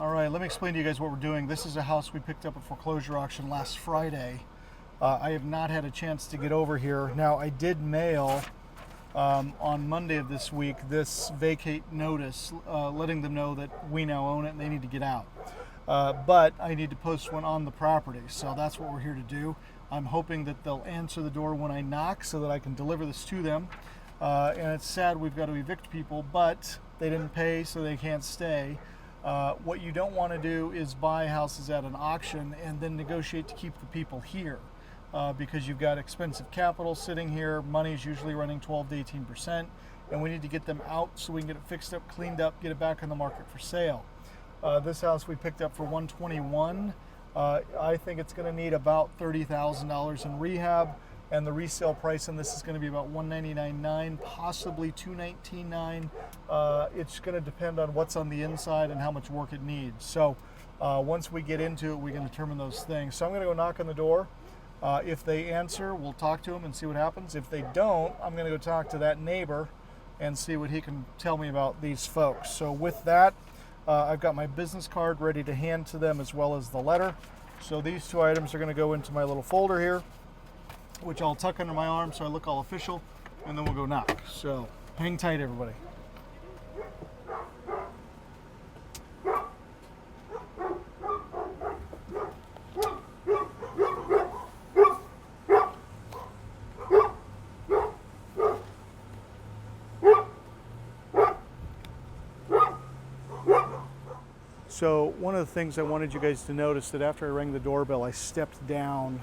All right, let me explain to you guys what we're doing. This is a house we picked up at foreclosure auction last Friday. I have not had a chance to get over here. Now, I did mail on Monday of this week this vacate notice, letting them know that we now own it and they need to get out. But I need to post one on the property, so that's what we're here to do. I'm hoping that they'll answer the door when I knock so that I can deliver this to them. And it's sad we've got to evict people, but they didn't pay, so they can't stay. What you don't want to do is buy houses at an auction and then negotiate to keep the people here, because you've got expensive capital sitting here. Money is usually running 12 to 18%, and we need to get them out so we can get it fixed up, cleaned up, get it back on the market for sale. This house we picked up for $121. I think it's going to need about $30,000 in rehab, and the resale price on this is going to be about $199,900, possibly $219,900. It's going to depend on what's on the inside and how much work it needs. So once we get into it, we can determine those things. So I'm going to go knock on the door. If they answer, we'll talk to them and see what happens. If they don't, I'm going to go talk to that neighbor and see what he can tell me about these folks. So with that, I've got my business card ready to hand to them, as well as the letter. So these two items are going to go into my little folder here, which I'll tuck under my arm so I look all official, and then we'll go knock. So hang tight, everybody. So one of the things I wanted you guys to notice, that after I rang the doorbell, I stepped down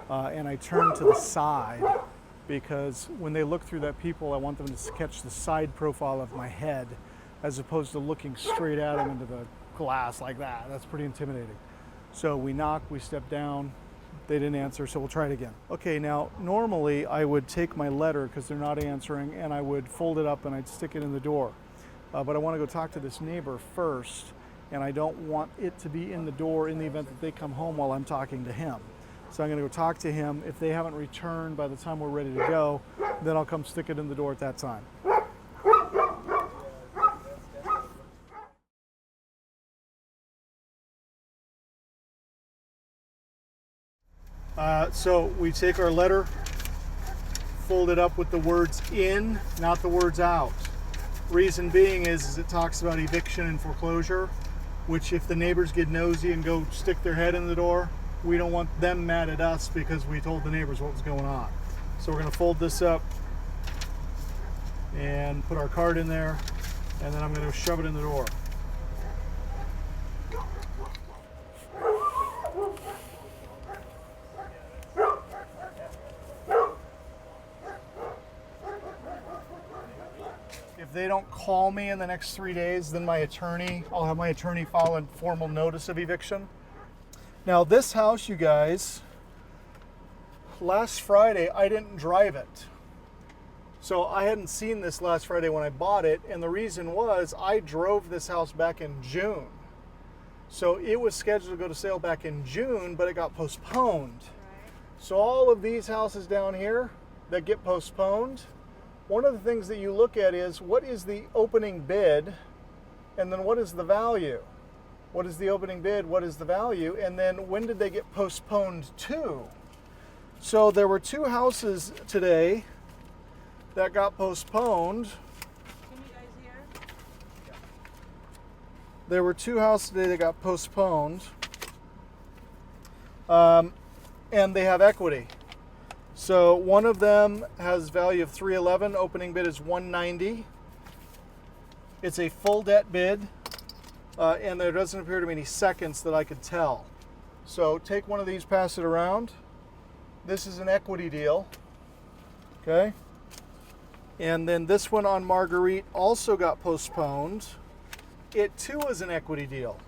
and I turned to the side, because when they look through that peephole, I want them to catch the side profile of my head as opposed to looking straight at them into the glass like that. That's pretty intimidating. So we knock, we step down, they didn't answer, so we'll try it again. Okay, now normally I would take my letter, because they're not answering, and I would fold it up and I'd stick it in the door. But I want to go talk to this neighbor first, and I don't want it to be in the door in the event that they come home while I'm talking to him. So I'm going to go talk to him. If they haven't returned by the time we're ready to go, then I'll come stick it in the door at that time. So we take our letter, fold it up with the words in, not the words out. Reason being is it talks about eviction and foreclosure, which if the neighbors get nosy and go stick their head in the door, we don't want them mad at us because we told the neighbors what was going on. So we're going to fold this up and put our card in there, and then I'm going to shove it in the door. If they don't call me in the next 3 days, then I'll have my attorney file a formal notice of eviction. Now this house, you guys, last Friday I didn't drive it. So I hadn't seen this last Friday when I bought it, and the reason was I drove this house back in June. So it was scheduled to go to sale back in June, but it got postponed. Right. So all of these houses down here that get postponed, one of the things that you look at is what is the opening bid, and then what is the value? What is the opening bid? What is the value? And then when did they get postponed to? So there were two houses today that got postponed. Can you guys hear? There were two houses today that got postponed, and they have equity. So one of them has value of $311. Opening bid is $190. It's a full debt bid, and there doesn't appear to be any seconds that I could tell. So take one of these, pass it around. This is an equity deal. Okay. And then this one on Marguerite also got postponed. It too is an equity deal.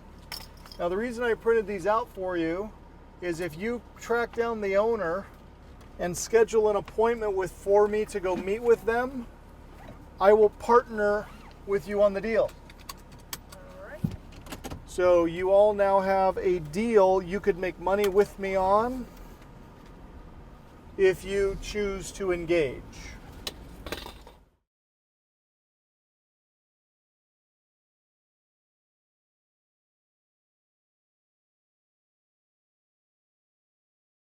Now the reason I printed these out for you is if you track down the owner and schedule an appointment for me to go meet with them, I will partner with you on the deal. All right. So you all now have a deal you could make money with me on if you choose to engage.